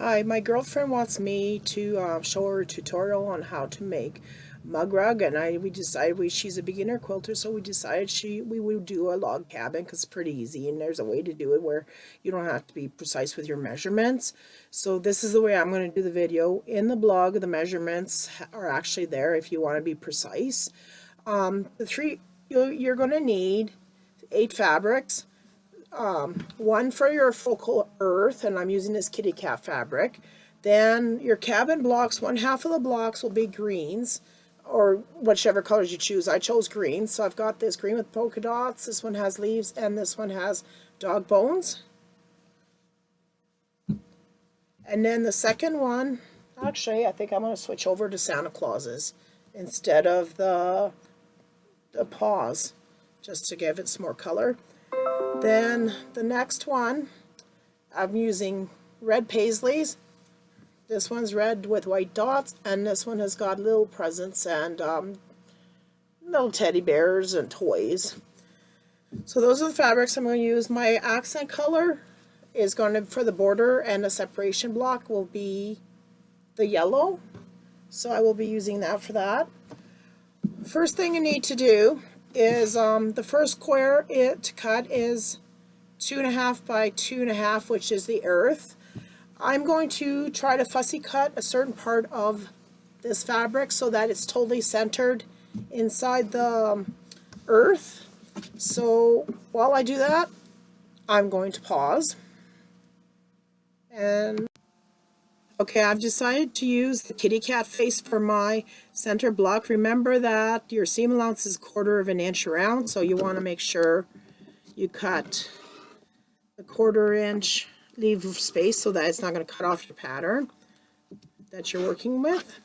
Hi, my girlfriend wants me to show her a tutorial on how to make mug rug, and we decided she's a beginner quilter, so we decided we would do a log cabin because it's pretty easy, and there's a way to do it where you don't have to be precise with your measurements. So this is the way I'm going to do the video. In the blog, the measurements are actually there if you want to be precise. You're going to need 8 fabrics. One for your focal earth, and I'm using this kitty cat fabric. Then your cabin blocks, one half of the blocks will be greens, or whichever colors you choose. I chose green, so I've got this green with polka dots, this one has leaves, and this one has dog bones. And then the second one, actually I think I'm going to switch over to Santa Clauses instead of the paws, just to give it some more color. Then the next one, I'm using red paisleys. This one's red with white dots, and this one has got little presents and little teddy bears and toys. So those are the fabrics I'm going to use. My accent color is going to, for the border and the separation block, will be the yellow. So I will be using that for that. First thing you need to do is the first square to cut is 2.5 by 2.5, which is the earth. I'm going to try to fussy cut a certain part of this fabric so that it's totally centered inside the earth. So while I do that, I'm going to pause. And okay, I've decided to use the kitty cat face for my center block. Remember that your seam allowance is 1/4 inch around, so you want to make sure you cut a 1/4 inch, leave space so that it's not going to cut off your pattern that you're working with.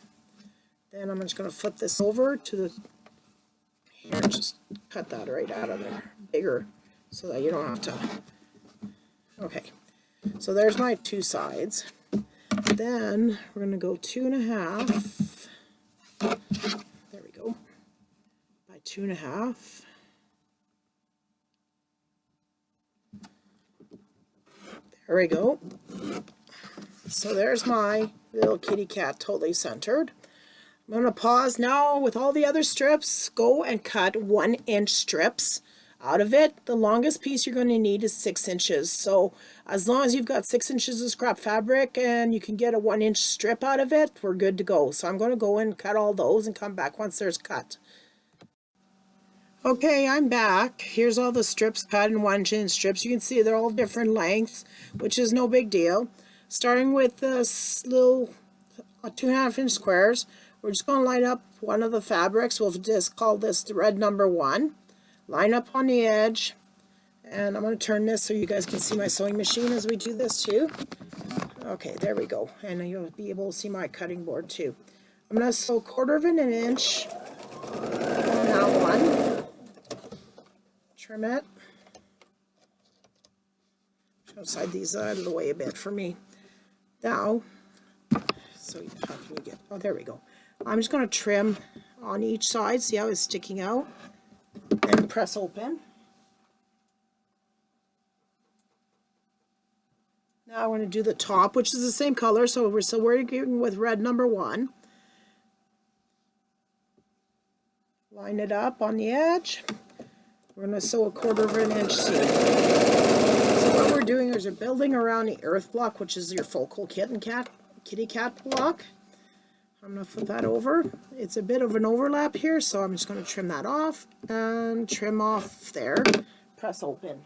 Then I'm just going to flip this over to the, here, just cut that right out of there, bigger, so that you don't have to. Okay, so there's my two sides. Then we're going to go 2.5, there we go, by 2.5. There we go. So there's my little kitty cat totally centered. I'm going to pause now. With all the other strips, go and cut 1-inch strips out of it. The longest piece you're going to need is 6 inches. So as long as you've got 6 inches of scrap fabric and you can get a 1-inch strip out of it, we're good to go. So I'm going to go and cut all those and come back once there's cut. Okay, I'm back. Here's all the strips cut in 1-inch strips. You can see they're all different lengths, which is no big deal. Starting with this little 2.5-inch squares, we're just going to line up one of the fabrics. We'll just call this the red number 1. Line up on the edge, and I'm going to turn this so you guys can see my sewing machine as we do this too. Okay, there we go, and you'll be able to see my cutting board too. I'm going to sew 1/4 inch on that one. Trim it. I'll slide these out of the way a bit for me. Now, so how can we get, oh, there we go. I'm just going to trim on each side. See how it's sticking out? And press open. Now I want to do the top, which is the same color, so we're working with red number 1. Line it up on the edge. We're going to sew a 1/4 inch seam. So what we're doing is we're building around the earth block, which is your focal kitty cat block. I'm going to flip that over. It's a bit of an overlap here, so I'm just going to trim that off and trim off there. Press open.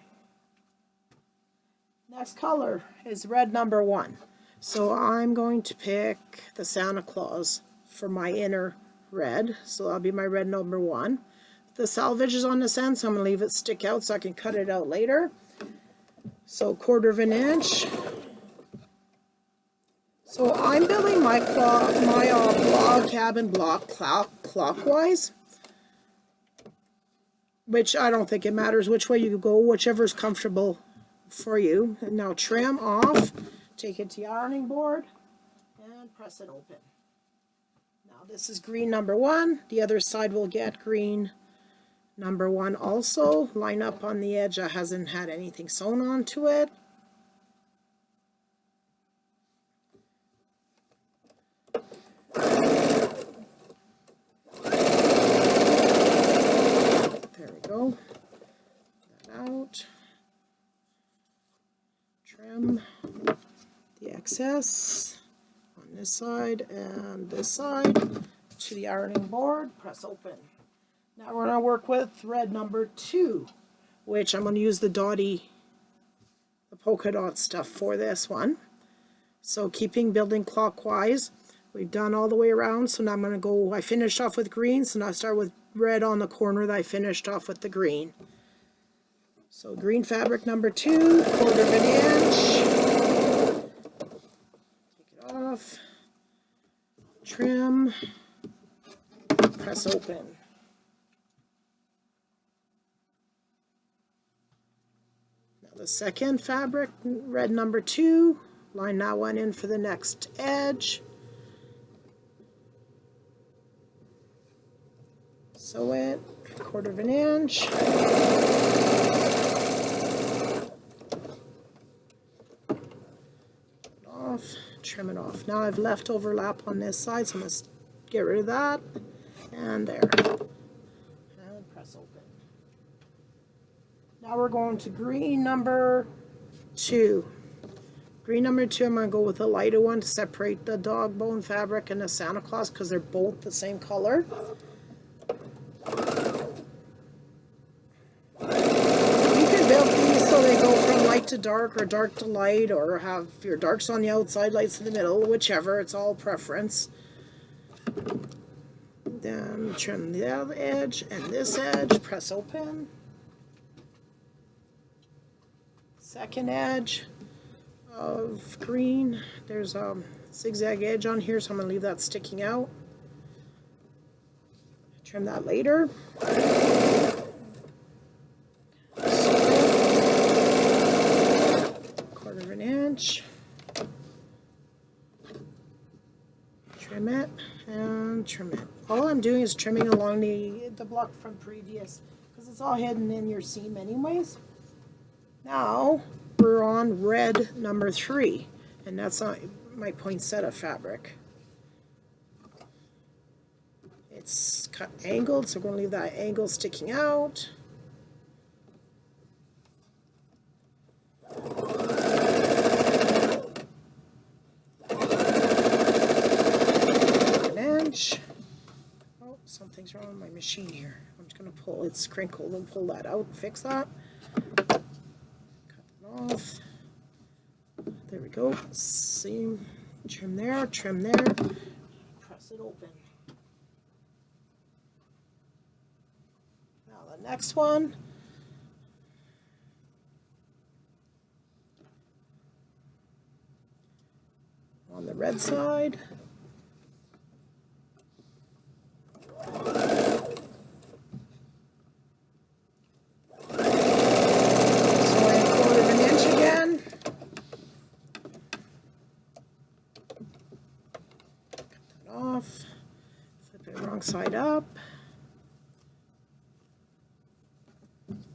Next color is red number 1. So I'm going to pick the Santa Claus for my inner red. So that'll be my red number 1. The salvage is on this end, so I'm going to leave it stick out so I can cut it out later. So 1/4 inch. So I'm building my log cabin block clockwise, which I don't think it matters which way you go, whichever is comfortable for you. And now trim off, take it to your ironing board, and press it open. Now this is green number 1. The other side will get green number 1 also. Line up on the edge that hasn't had anything sewn onto it. excess on this side and this side to the ironing board, press open. Now we're going to work with thread number 2, which I'm going to use the polka dot stuff for this one. So keeping building clockwise, we've done all the way around, so now I'm going to go, I finished off with green, so now I start with red on the corner that I finished off with the green. So green fabric number 2, 1/4 inch, take it off, trim, press open. Now the second fabric, red number 2, line that one in for the next edge. Sew it, 1/4 inch. Off, trim it off. Now I've left overlap on this side, so I'm going to get rid of that. And there. And press open. Now we're going to green number 2. Green number 2, I'm going to go with a lighter one to separate the dog bone fabric and the Santa Claus because they're both the same color. You can build these so they go from light to dark or dark to light, or have your darks on the outside, lights in the middle, whichever. It's all preference. Then trim the other edge and this edge, press open. Second edge of green, there's a zigzag edge on here, so I'm going to leave that sticking out. Trim that later. 1/4 inch. Trim it and trim it. All I'm doing is trimming along the block from previous, because it's all hidden in your seam anyways. Now we're on red number 3, and that's on my poinsettia fabric. It's cut angled, so we're going to leave that angle sticking out. An inch. Oh, something's wrong with my machine here. I'm just going to pull, it's crinkled, and pull that out and fix that. Cut it off. There we go. Seam, trim there, press it open. Now the next one, on the red side, off, flip it wrong side up,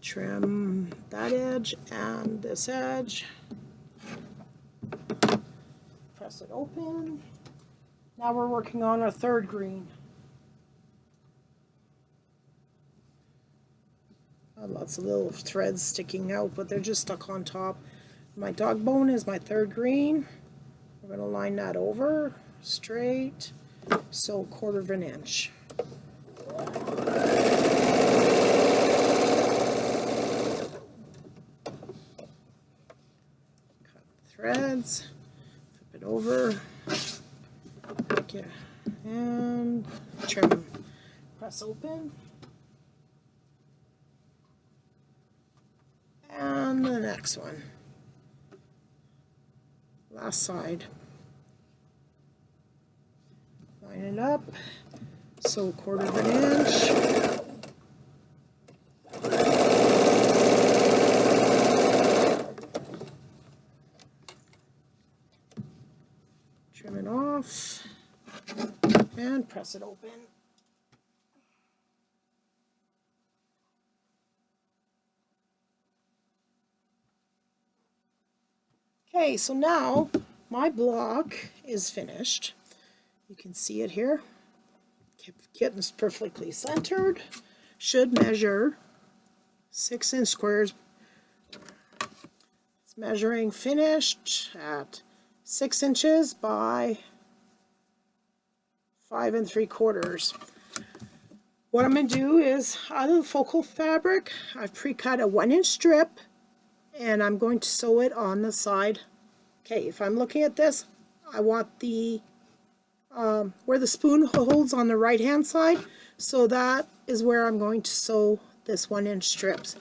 trim that edge and this edge, press it open. Now we're working on our third green. Lots of little threads sticking out, but they're just stuck on top. My dog bone is my third green. We're going to line that over straight, so 1/4 inch. Cut threads, flip it over, okay, and trim. Press open. And the next one. Last side. Line it up, so 1/4 inch. Trim it off and press it open. Okay, so now my block is finished. You can see it here. Kitten's perfectly centered. Should measure 6 inch squares. It's measuring finished at 6 inches by 5 3/4. What I'm going to do is, out of the focal fabric, I've pre-cut a 1-inch strip, and I'm going to sew it on the side. Okay, if I'm looking at this, I want the where the spoon holds on the right hand side, so that is where I'm going to sew this 1-inch strips.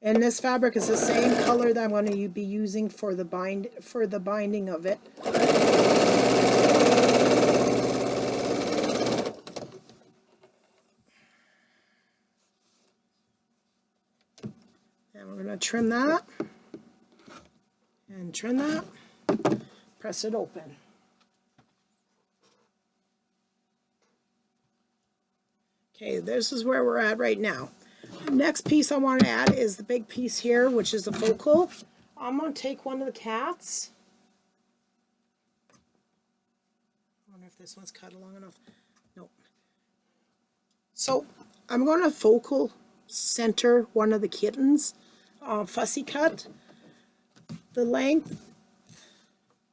And this fabric is the same color that I'm going to be using for the binding of it. And we're going to trim that and trim that. Press it open. Okay, this is where we're at right now. The next piece I want to add is the big piece here, which is the focal. I'm going to take one of the cats. I wonder if this one's cut long enough. Nope. So I'm going to focal center one of the kittens, fussy cut. The length,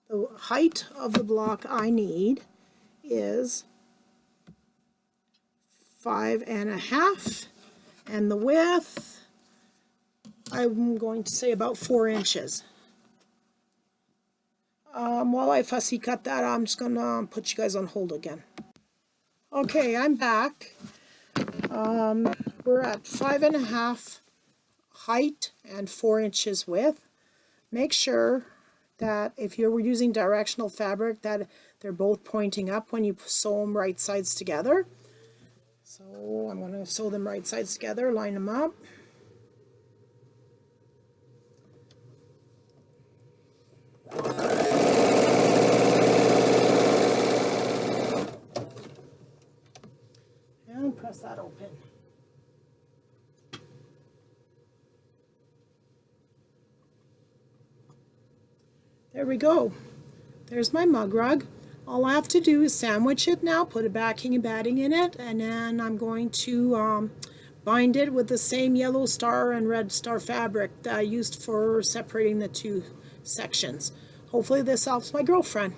the height of the block I need is 5 1/2, and the width, I'm going to say about 4 inches. While I fussy cut that, I'm just going to put you guys on hold again. Okay, I'm back. We're at 5 1/2 height and 4 inches width. Make sure that if you're using directional fabric that they're both pointing up when you sew them right sides together. So I'm going to sew them right sides together, line them up. And press that open. There we go. There's my mug rug. All I have to do is sandwich it now, put a backing and batting in it, and then I'm going to bind it with the same yellow star and red star fabric that I used for separating the two sections. Hopefully this helps my girlfriend.